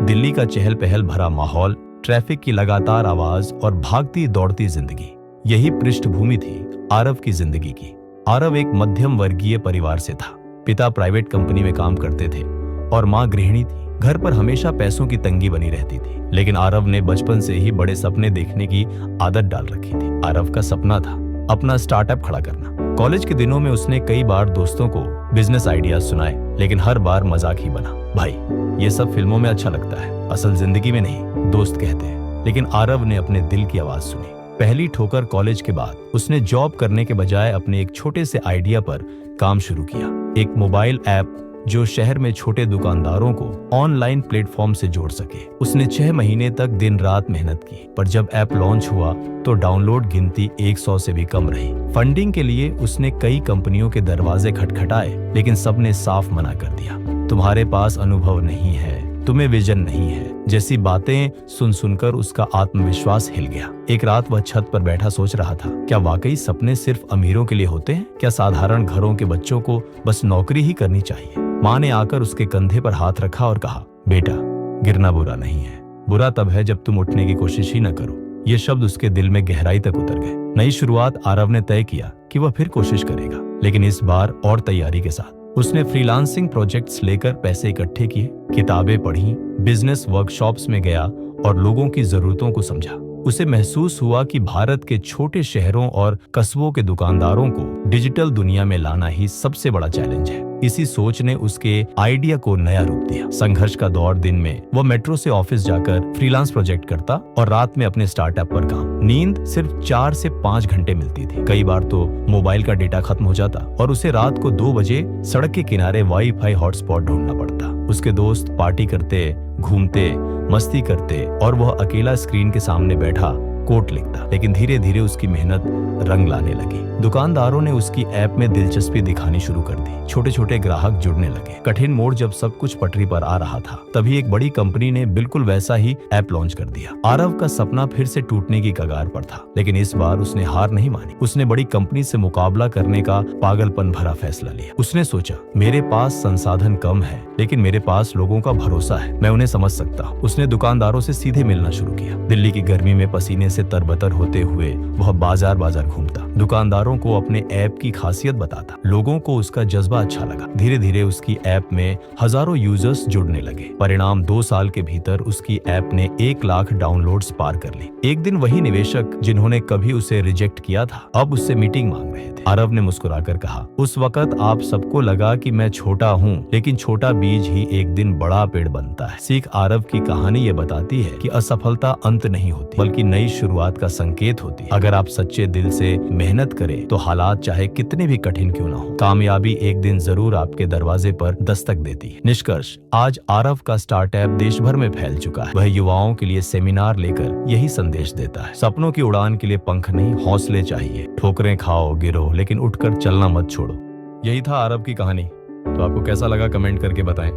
दिल्ली का चहल पहल भरा माहौल, ट्रैफिक की लगातार आवाज और भागती दौड़ती जिंदगी, यही पृष्ठभूमि थी आरव की जिंदगी की। आरव एक मध्यम वर्गीय परिवार से था। पिता प्राइवेट कंपनी में काम करते थे और माँ गृहिणी थी। घर पर हमेशा पैसों की तंगी बनी रहती थी, लेकिन आरव ने बचपन से ही बड़े सपने देखने की आदत डाल रखी थी। आरव का सपना था अपना स्टार्टअप खड़ा करना। कॉलेज के दिनों में उसने कई बार दोस्तों को बिजनेस आइडियाज सुनाए, लेकिन हर बार मजाक ही बना। भाई, ये सब फिल्मों में अच्छा लगता है, असल जिंदगी में नहीं, दोस्त कहते हैं। लेकिन आरव ने अपने दिल की आवाज सुनी। पहली ठोकर कॉलेज के बाद उसने जॉब करने के बजाय अपने एक छोटे से आइडिया पर काम शुरू किया। एक मोबाइल ऐप जो शहर में छोटे दुकानदारों को ऑनलाइन प्लेटफॉर्म से जोड़ सके। उसने 6 महीने तक दिन रात मेहनत की, पर जब ऐप लॉन्च हुआ तो डाउनलोड गिनती 100 से भी कम रही। फंडिंग के लिए उसने कई कंपनियों के दरवाजे खटखटाए, लेकिन सबने साफ मना कर दिया। तुम्हारे पास अनुभव नहीं है, तुम्हें विजन नहीं है जैसी बातें सुन सुनकर उसका आत्मविश्वास हिल गया। एक रात वह छत पर बैठा सोच रहा था, क्या वाकई सपने सिर्फ अमीरों के लिए होते हैं? क्या साधारण घरों के बच्चों को बस नौकरी ही करनी चाहिए? माँ ने आकर उसके कंधे पर हाथ रखा और कहा, बेटा, गिरना बुरा नहीं है, बुरा तब है जब तुम उठने की कोशिश ही न करो। ये शब्द उसके दिल में गहराई तक उतर गए। नई शुरुआत आरव ने तय किया कि वह फिर कोशिश करेगा, लेकिन इस बार और तैयारी के साथ। उसने फ्रीलांसिंग प्रोजेक्ट्स लेकर पैसे इकट्ठे किए, किताबें पढ़ी, बिजनेस वर्कशॉप्स में गया और लोगों की जरूरतों को समझा। उसे महसूस हुआ कि भारत के छोटे शहरों और कस्बों के दुकानदारों को डिजिटल दुनिया में लाना ही सबसे बड़ा चैलेंज है। इसी सोच ने उसके आइडिया को नया रूप दिया। संघर्ष का दौर दिन में वह मेट्रो से ऑफिस जाकर फ्रीलांस प्रोजेक्ट करता और रात में अपने स्टार्टअप पर काम। नींद सिर्फ 4 से 5 घंटे मिलती थी। कई बार तो मोबाइल का डेटा खत्म हो जाता और उसे रात को 2 बजे सड़क के किनारे वाईफाई हॉटस्पॉट ढूंढना पड़ता। उसके दोस्त पार्टी करते, घूमते, मस्ती करते और वह अकेला स्क्रीन के सामने बैठा कोट लिखता। लेकिन धीरे धीरे उसकी मेहनत रंग लाने लगी। दुकानदारों ने उसकी ऐप में दिलचस्पी दिखानी शुरू कर दी। छोटे छोटे ग्राहक जुड़ने लगे। कठिन मोड़ जब सब कुछ पटरी पर आ रहा था, तभी एक बड़ी कंपनी ने बिल्कुल वैसा ही ऐप लॉन्च कर दिया। आरव का सपना फिर से टूटने की कगार पर था, लेकिन इस बार उसने हार नहीं मानी। उसने बड़ी कंपनी से मुकाबला करने का पागलपन भरा फैसला लिया। उसने सोचा, मेरे पास संसाधन कम है, लेकिन मेरे पास लोगों का भरोसा है, मैं उन्हें समझ सकता हूँ। उसने दुकानदारों से सीधे मिलना शुरू किया। दिल्ली की गर्मी में पसीने से तरबतर होते हुए वह बाजार बाजार घूमता, दुकानदारों को अपने ऐप की खासियत बताता। लोगों को उसका जज्बा अच्छा लगा। धीरे धीरे उसकी ऐप में हजारों यूजर्स जुड़ने लगे। परिणाम 2 साल के भीतर उसकी ऐप ने 1 लाख डाउनलोड्स पार कर ली। एक दिन वही निवेशक जिन्होंने कभी उसे रिजेक्ट किया था, अब उससे मीटिंग मांग रहे थे। आरव ने मुस्कुराकर कहा, उस वक्त आप सबको लगा कि मैं छोटा हूँ, लेकिन छोटा बीज ही एक दिन बड़ा पेड़ बनता है। सीख आरव की कहानी ये बताती है कि असफलता अंत नहीं होती, बल्कि नई शुरुआत का संकेत होती है। अगर आप सच्चे दिल से मेहनत करें तो हालात चाहे कितने भी कठिन क्यों ना हो, कामयाबी एक दिन जरूर आपके दरवाजे पर दस्तक देती है। निष्कर्ष, आज आरव का स्टार्टअप देश भर में फैल चुका है। वह युवाओं के लिए सेमिनार लेकर यही संदेश देता है, सपनों की उड़ान के लिए पंख नहीं, हौसले चाहिए। ठोकरें खाओ, गिरो, लेकिन उठकर चलना मत छोड़ो। यही था आरव की कहानी। तो आपको कैसा लगा कमेंट करके बताएं।